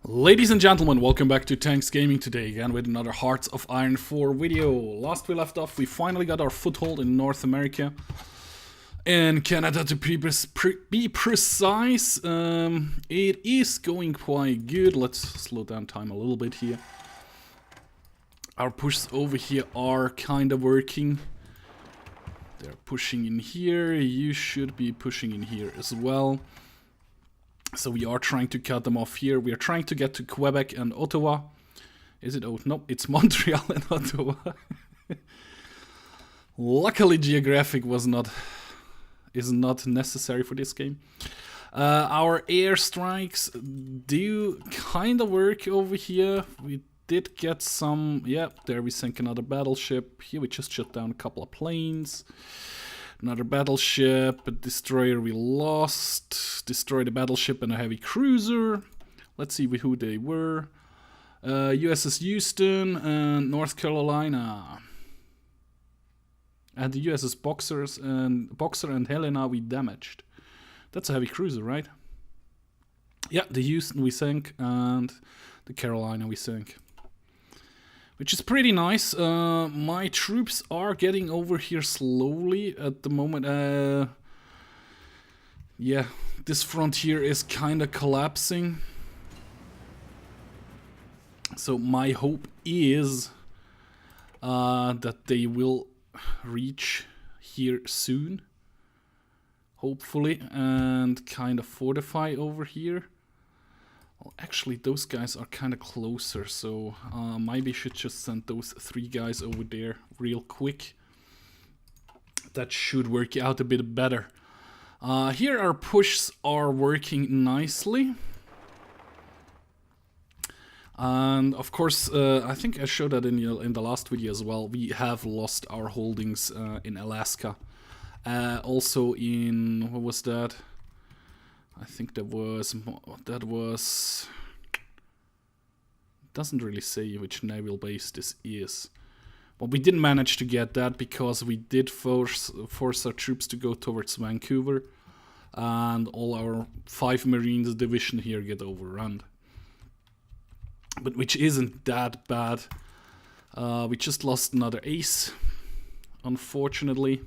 Ladies and gentlemen, welcome back to Tanks Gaming today again with another Hearts of Iron 4 video. Last we left off, we finally got our foothold in North America. In Canada to be precise. It is going quite good. Let's slow down time a little bit here. Our pushes over here are kind of working. They're pushing in here. You should be pushing in here as well. So we are trying to cut them off here. We are trying to get to Quebec and Ottawa. Is it? Oh, no, it's Montreal and Ottawa. Luckily, geographic is not necessary for this game. Our airstrikes do kind of work over here. We did get some. Yeah, there we sank another battleship. Here we just shut down a couple of planes. Another battleship, a destroyer we lost, destroyed a battleship and a heavy cruiser. Let's see who they were. USS Houston and North Carolina. And the USS Boxer and Helena we damaged. That's a heavy cruiser, right? Yeah, the Houston we sank and the Carolina we sank. Which is pretty nice. My troops are getting over here slowly at the moment. Yeah, this frontier is kind of collapsing. So my hope is that they will reach here soon. Hopefully, and kind of fortify over here. Well, actually, those guys are kind of closer, so maybe I should just send those 3 guys over there real quick. That should work out a bit better. Here our pushes are working nicely. And of course, I think I showed that in the last video as well. We have lost our holdings in Alaska. Also in, what was that? I think that was, doesn't really say which naval base this is. But we didn't manage to get that because we did force our troops to go towards Vancouver. And all our 5 Marines division here get overrun. But which isn't that bad. We just lost another ace, unfortunately.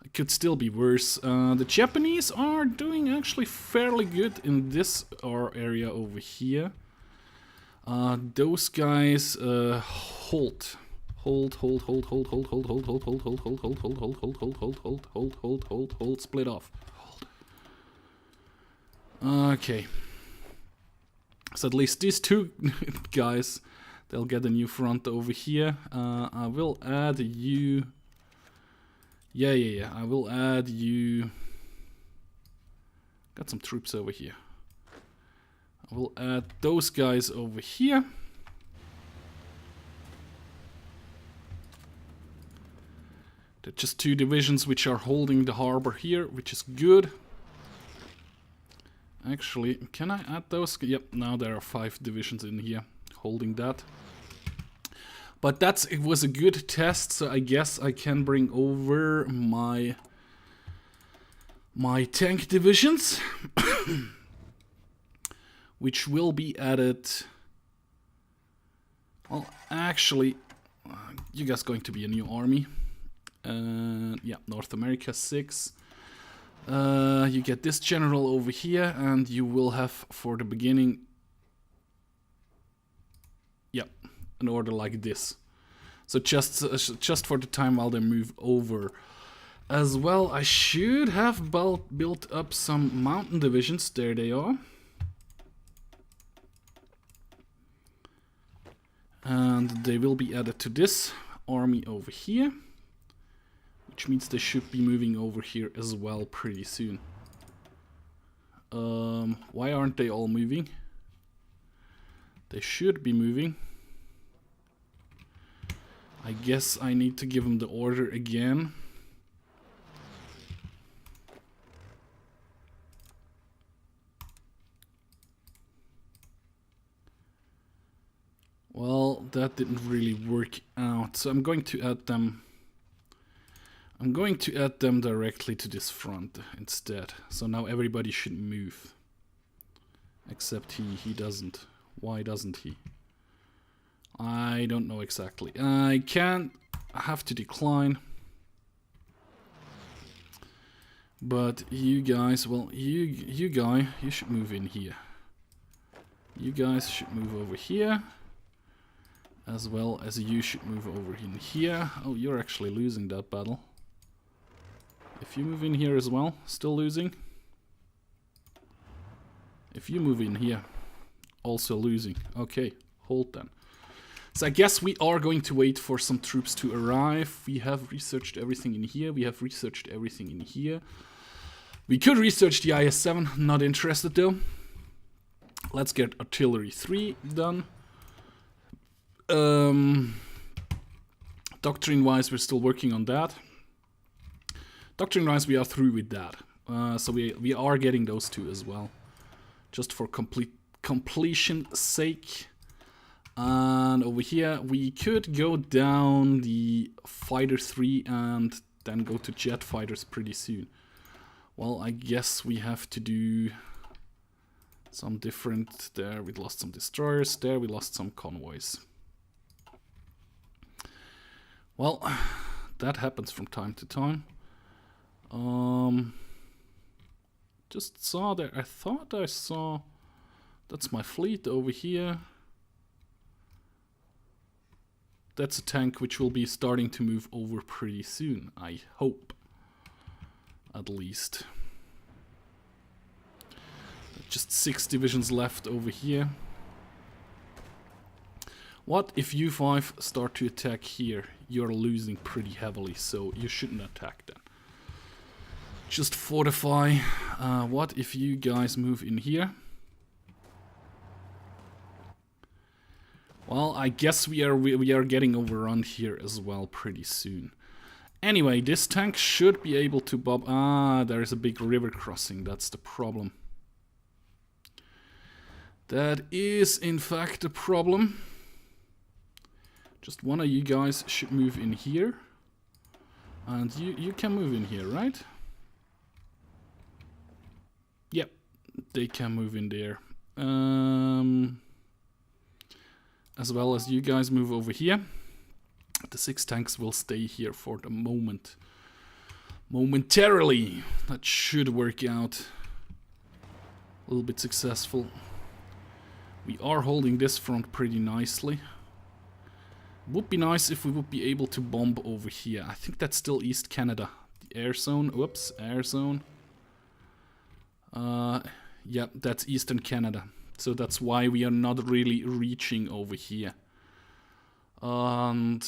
It could still be worse. The Japanese are doing actually fairly good in this area over here. Those guys hold, split off. Okay. So at least these 2 guys, they'll get a new front over here. I will add you. Yeah. I will add you. Got some troops over here. I will add those guys over here. They're just 2 divisions which are holding the harbor here, which is good. Actually, can I add those? Yep, now there are 5 divisions in here holding that. But it was a good test, so I guess I can bring over my tank divisions, which will be added. Well, actually, you guys going to be a new army. Yeah, North America 6. You get this general over here, and you will have for the beginning. Yep. An order like this, so just for the time while they move over. As well, I should have built up some mountain divisions. There they are, and they will be added to this army over here, which means they should be moving over here as well pretty soon. Why aren't they all moving? They should be moving. I guess I need to give them the order again. Well, that didn't really work out, so I'm going to add them. I'm going to add them directly to this front instead. So now everybody should move. Except he doesn't. Why doesn't he? I don't know exactly. I can't. I have to decline. But you guys, well, you guy, you should move in here. You guys should move over here. As well as you should move over in here. Oh, you're actually losing that battle. If you move in here as well, still losing. If you move in here, also losing. Okay, hold then. So I guess we are going to wait for some troops to arrive. We have researched everything in here. We have researched everything in here. We could research the IS-7, not interested though. Let's get artillery 3 done. Doctrine-wise, we're still working on that. Doctrine-wise, we are through with that. So we are getting those two as well. Just for completion's sake. And over here, we could go down the Fighter 3 and then go to jet fighters pretty soon. Well, I guess we have to do some different. There we lost some destroyers, there we lost some convoys. Well, that happens from time to time. Just saw there, I thought I saw, that's my fleet over here. That's a tank which will be starting to move over pretty soon, I hope. At least. Just 6 divisions left over here. What if you 5 start to attack here? You're losing pretty heavily, so you shouldn't attack them. Just fortify. What if you guys move in here? Well, I guess we are getting overrun here as well pretty soon. Anyway, this tank should be able to bob. Ah, there is a big river crossing. That's the problem. That is, in fact, a problem. Just one of you guys should move in here. And you can move in here, right? Yep, they can move in there. As well as you guys move over here. The 6 tanks will stay here for the moment. Momentarily. That should work out. A little bit successful. We are holding this front pretty nicely. Would be nice if we would be able to bomb over here. I think that's still East Canada. The air zone. Whoops, air zone. Yeah, that's Eastern Canada. So that's why we are not really reaching over here. And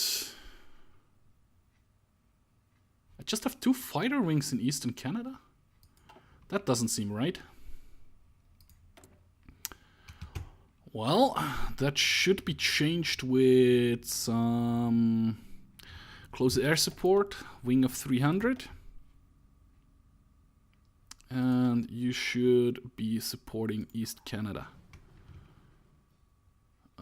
I just have 2 fighter wings in Eastern Canada? That doesn't seem right. Well, that should be changed with some close air support, wing of 300. And you should be supporting East Canada.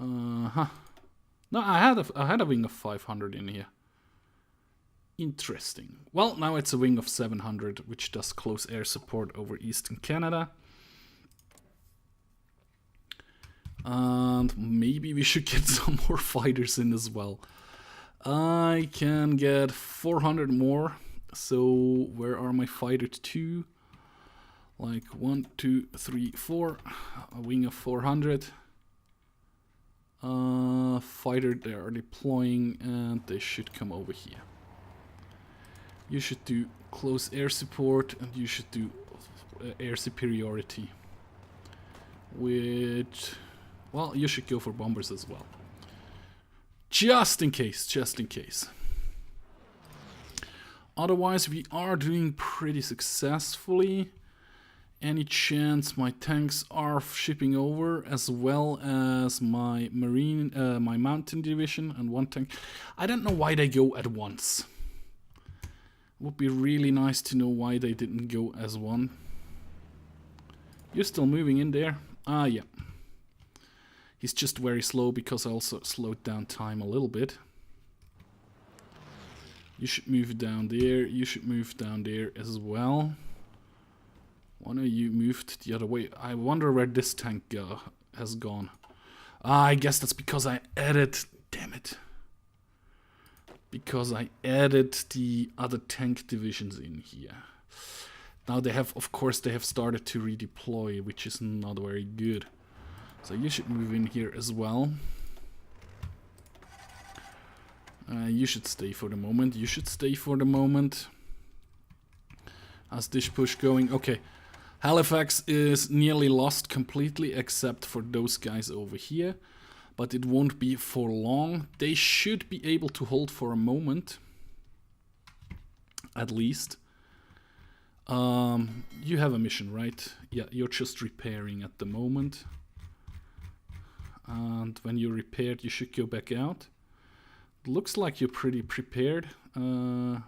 No, I had a wing of 500 in here. Interesting. Well, now it's a wing of 700, which does close air support over Eastern Canada. And maybe we should get some more fighters in as well. I can get 400 more. So where are my fighter 2? Like 1, 2, 3, 4. A wing of 400. Fighter, they are deploying and they should come over here. You should do close air support and you should do air superiority. Which, well, you should go for bombers as well. Just in case, just in case. Otherwise, we are doing pretty successfully. Any chance my tanks are shipping over, as well as my marine, my mountain division and 1 tank. I don't know why they go at once. Would be really nice to know why they didn't go as one. You're still moving in there? Ah, yeah. He's just very slow because I also slowed down time a little bit. You should move down there. You should move down there as well. One of you moved the other way. I wonder where this tank has gone. I guess that's because I added... Damn it. Because I added the other tank divisions in here. Now they have, of course, they have started to redeploy, which is not very good. So you should move in here as well. You should stay for the moment. You should stay for the moment. How's this push going? Okay. Halifax is nearly lost completely, except for those guys over here. But it won't be for long. They should be able to hold for a moment. At least. You have a mission, right? Yeah, you're just repairing at the moment. And when you're repaired, you should go back out. Looks like you're pretty prepared. Can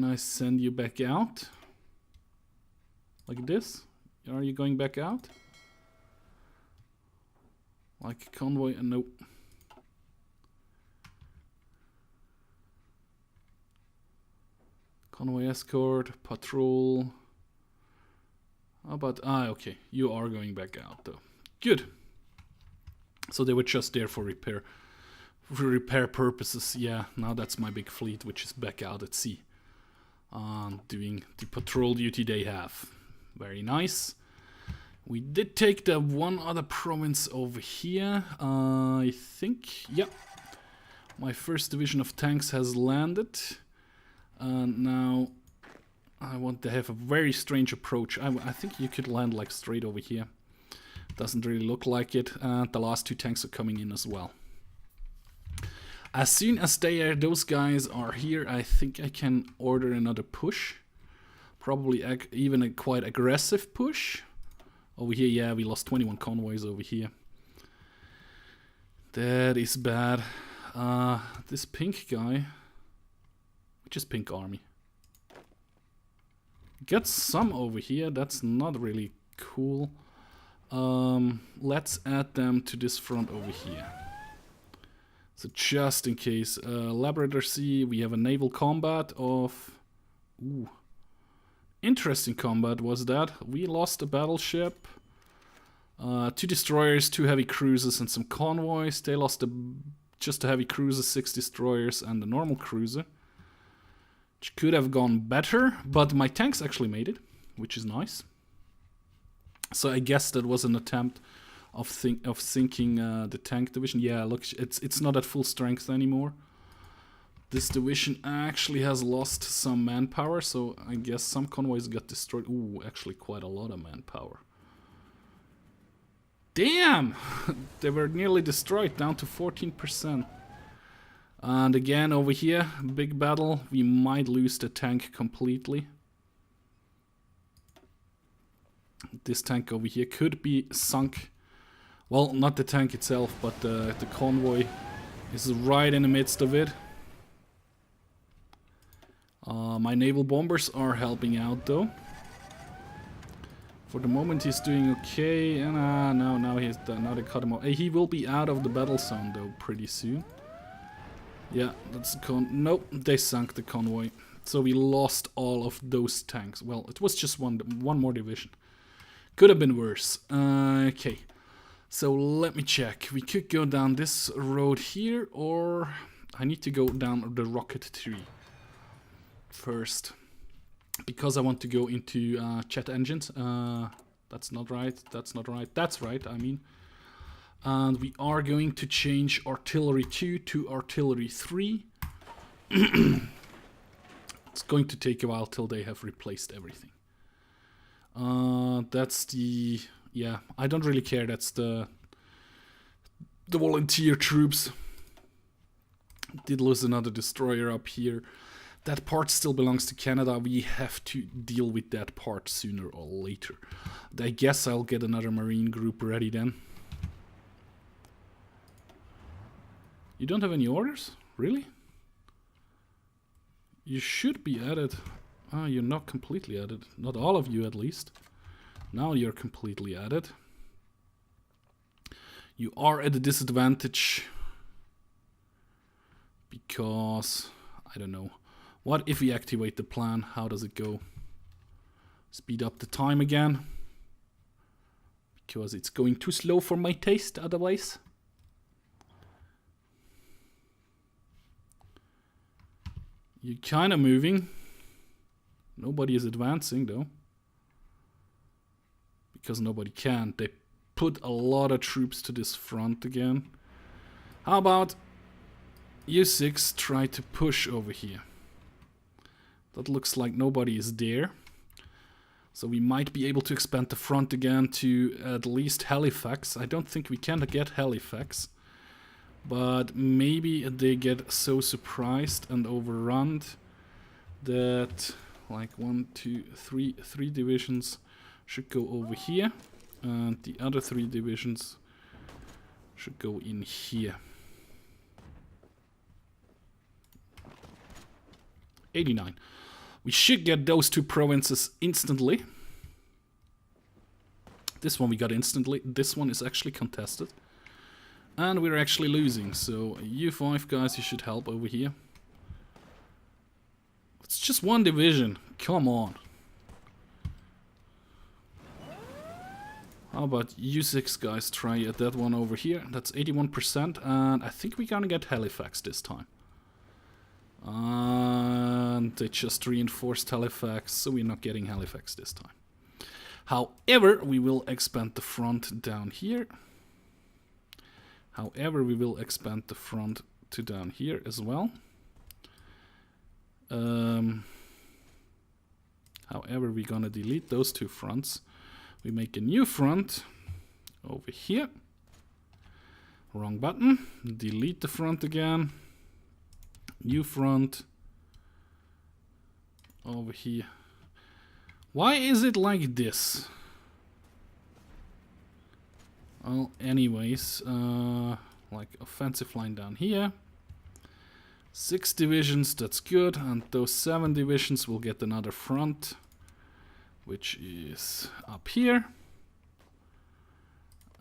I send you back out? Like this? Are you going back out? Like convoy? Nope. Convoy escort, patrol. How about... okay. You are going back out though. Good. So they were just there for repair. For repair purposes. Yeah, now that's my big fleet, which is back out at sea. Doing the patrol duty they have. Very nice. We did take the one other province over here. I think, yeah. My first division of tanks has landed. And now I want to have a very strange approach. I think you could land like straight over here. Doesn't really look like it. And the last two tanks are coming in as well. As soon as those guys are here, I think I can order another push. Probably even a quite aggressive push. Over here, yeah, we lost 21 convoys over here. That is bad. This pink guy, which is pink army. Get some over here, that's not really cool. Let's add them to this front over here. So just in case, Labrador Sea, we have a naval combat of... Ooh. Interesting combat was that. We lost a battleship, 2 destroyers, 2 heavy cruisers and some convoys. They lost just a heavy cruiser, 6 destroyers and a normal cruiser. Which could have gone better, but my tanks actually made it, which is nice. So I guess that was an attempt of sinking the tank division. Yeah, look, it's not at full strength anymore. This division actually has lost some manpower, so I guess some convoys got destroyed. Ooh, actually quite a lot of manpower. Damn! They were nearly destroyed, down to 14%. And again, over here, big battle. We might lose the tank completely. This tank over here could be sunk. Well, not the tank itself, but the convoy is right in the midst of it. My naval bombers are helping out though. For the moment he's doing okay, and now they cut him off. He will be out of the battle zone though pretty soon. Yeah, that's nope, they sunk the convoy. So we lost all of those tanks. Well, it was just one more division. Could have been worse. Okay, so let me check. We could go down this road here, or I need to go down the rocket tree first, because I want to go into jet engines. That's not right, that's not right, that's right, I mean. And we are going to change artillery 2 to artillery 3. It's going to take a while till they have replaced everything. That's the... yeah, I don't really care, that's the volunteer troops. Did lose another destroyer up here. That part still belongs to Canada. We have to deal with that part sooner or later. I guess I'll get another marine group ready then. You don't have any orders? Really? You should be added. Ah, you're not completely added. Not all of you at least. Now you're completely added. You are at a disadvantage. Because, I don't know. What if we activate the plan? How does it go? Speed up the time again. Because it's going too slow for my taste otherwise. You're kind of moving. Nobody is advancing though. Because nobody can. They put a lot of troops to this front again. How about you 6 try to push over here? That looks like nobody is there. So we might be able to expand the front again to at least Halifax. I don't think we can get Halifax. But maybe they get so surprised and overrun that like 1, 2, 3 divisions should go over here. And the other 3 divisions should go in here. 89. We should get those 2 provinces instantly. This one we got instantly. This one is actually contested. And we're actually losing. So you 5 guys, you should help over here. It's just 1 division. Come on. How about you 6 guys try at that one over here? That's 81%. And I think we're gonna get Halifax this time. And they just reinforced Halifax, so we're not getting Halifax this time. However, we will expand the front down here. However, we will expand the front to down here as well. However, we're gonna delete those 2 fronts. We make a new front over here. Wrong button. Delete the front again. New front over here. Why is it like this? Well, anyways, like offensive line down here. 6 divisions, that's good, and those 7 divisions will get another front, which is up here.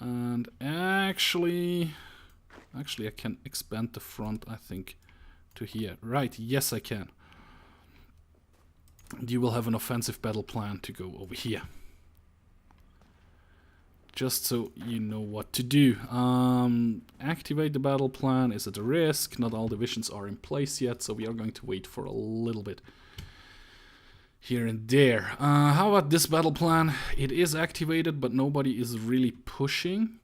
And actually I can expand the front, I think, to here. Right, yes I can. You will have an offensive battle plan to go over here. Just so you know what to do. Activate the battle plan is at a risk. Not all divisions are in place yet, so we are going to wait for a little bit. Here and there. How about this battle plan? It is activated, but nobody is really pushing.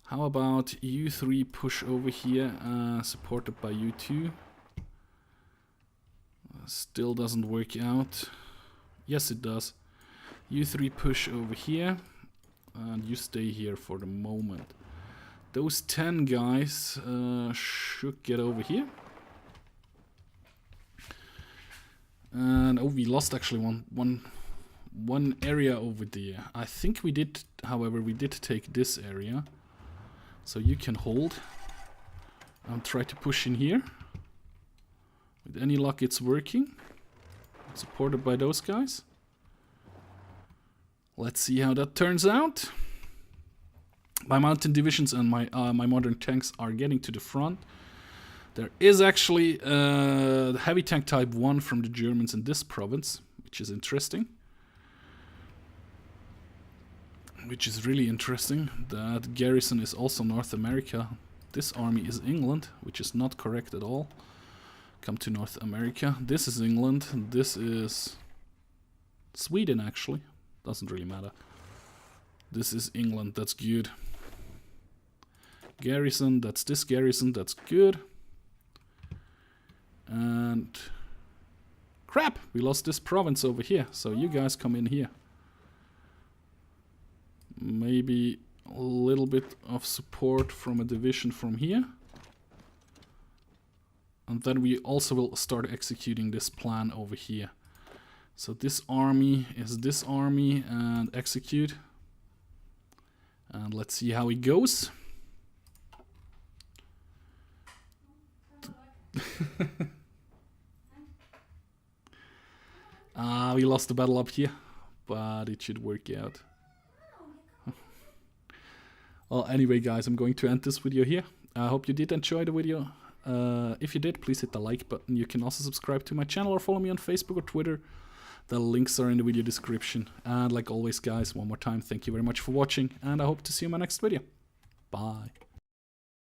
How about you 3 push over here, supported by you 2? Still doesn't work out. Yes, it does. You 3 push over here, and you stay here for the moment. Those 10 guys should get over here. And oh, we lost actually one area over there. I think we did, however, we did take this area. So you can hold and try to push in here. With any luck, it's working. Supported by those guys. Let's see how that turns out. My mountain divisions and my modern tanks are getting to the front. There is actually the heavy tank type 1 from the Germans in this province, which is interesting. Which is really interesting. That garrison is also North America. This army is England, which is not correct at all. Come to North America. This is England. This is Sweden, actually. Doesn't really matter. This is England. That's good. Garrison. That's this garrison. That's good. And crap! We lost this province over here. So you guys come in here. Maybe a little bit of support from a division from here. And then we also will start executing this plan over here. So this army is this army and execute. And let's see how it goes. We lost the battle up here, but it should work out. Well, anyway guys, I'm going to end this video here. I hope you did enjoy the video. If you did, please hit the like button. You can also subscribe to my channel or follow me on Facebook or Twitter. The links are in the video description. And like always, guys, one more time, thank you very much for watching, and I hope to see you in my next video. Bye.